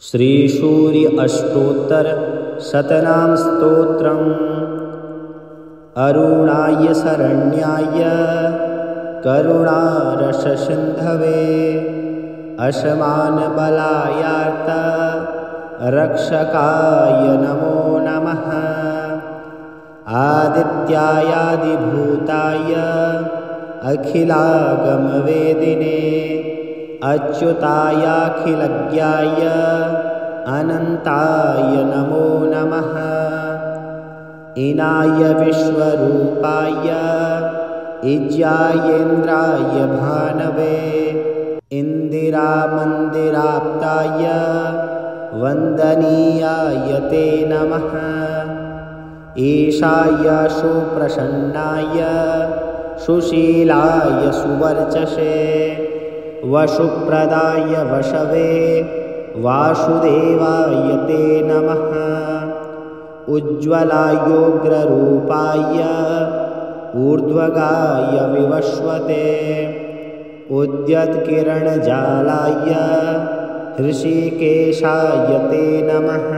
श्रीसूर्य अष्टोत्तर शतनाम स्तोत्रम्। अरुणाय शरण्याय करुणारससिन्धवे अशमान बलायार्त रक्षकाय नमो नमः। आदित्यायादिभूताय अखिलागमवेदिने अच्युतायाखिलज्ञाय अनन्ताय नमो नमः। इनाय विश्वरूपाय इज्यायेन्द्राय भानवे इन्दिरामन्दिराप्ताय वन्दनीयाय ते नमः। ईशाय सुप्रसन्नाय सुशीलाय सुवर्चसे वसुप्रदाय वशवे वासुदेवाय ते नमः। उज्ज्वलायोग्ररूपाय ऊर्ध्वगाय विवस्वते उद्यत्किरणजालाय हृषिकेशाय ते नमः।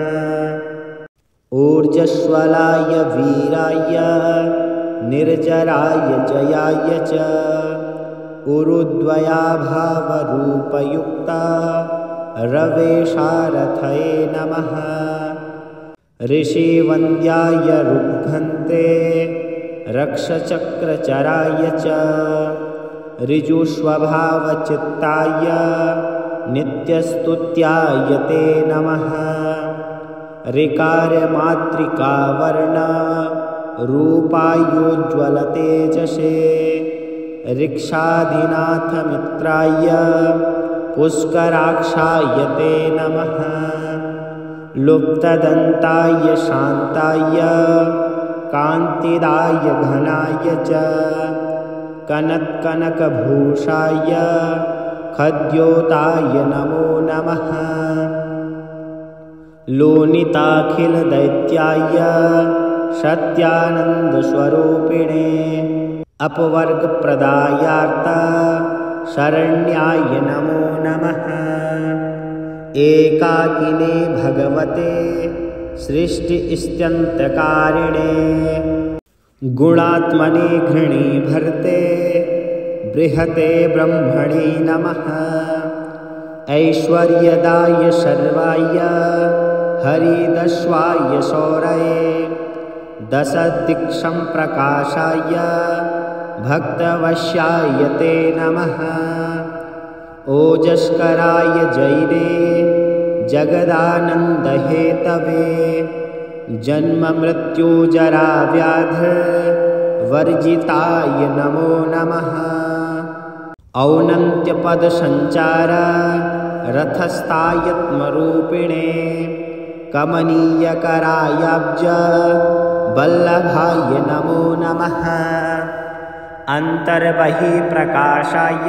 ऊर्जस्वलाय वीराय निर्जराय जयाय च उरुद्वयाभावरूपयुक्ता रवेशारथये नमः। ऋषिवन्द्याय रुग्भन्ते रक्षचक्रचराय च ऋजुस्वभावचित्ताय नित्यस्तुत्याय ते नमः। ऋकारमातृकावर्ण रूपायोज्ज्वलतेजसे ऋक्षाधिनाथमित्राय पुष्कराक्षाय ते नमः। लुप्तदन्ताय शान्ताय कान्तिदाय घनाय च कनत्कनकभूषाय खद्योताय नमो नमः। लोनिताखिलदैत्याय सत्यानन्दस्वरूपिणे अपवर्गप्रदायार्थ शरण्याय नमो नमः। एकाकिने भगवते सृष्टिस्त्यन्तकारिणे गुणात्मने घृणीभर्ते बृहते ब्रह्मणे नमः। ऐश्वर्यदाय सर्वाय हरिदस्वाय शौरये दशदिक्सम्प्रकाशाय भक्तवश्याय ते नमः। ओजस्कराय जैने जगदानन्दहेतवे जन्ममृत्युजराव्याधिवर्जिताय नमो नमः। औन्नत्यपदसञ्चार रथस्थायत्मरूपिणे कमनीयकरायाब्ज वल्लभाय नमो नमः। अन्तर्बहिप्रकाशाय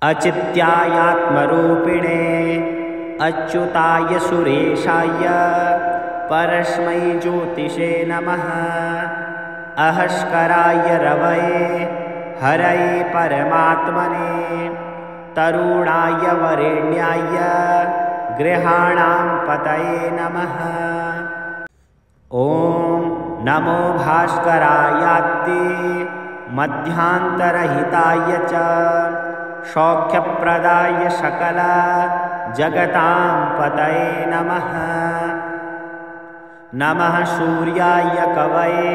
अचित्यायात्मरूपिणे अच्युताय सुरेशाय परस्मै ज्योतिषे नमः। अहस्कराय रवये हरये परमात्मने तरुणाय वरेण्याय गृहाणां पतये नमः। ॐ नमो भास्करायाद्दि मध्यान्तरहिताय च सौख्यप्रदाय सकल जगतां पतये नमः। नमः सूर्याय कवये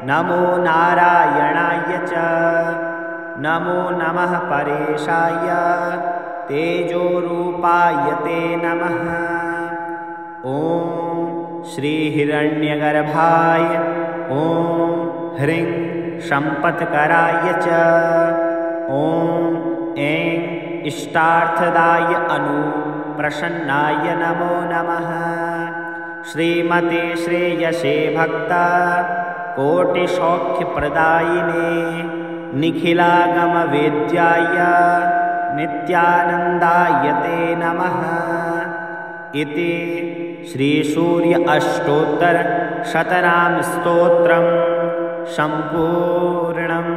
नमो नारायणाय च नमो नमः परेशाय तेजोरूपाय ते नमः। ॐ श्रीहिरण्यगर्भाय ॐ ह्रीं सम्पत्कराय च ॐ ऐं इष्टार्थदाय अनुप्रसन्नाय नमो नमः। श्रीमते श्रेयसे भक्ता कोटिसौख्यप्रदायिने निखिलागमवेद्याय नित्यानन्दाय ते नमः। इति श्रीसूर्य अष्टोत्तर शतनाम स्तोत्रम् सम्पूर्णम्।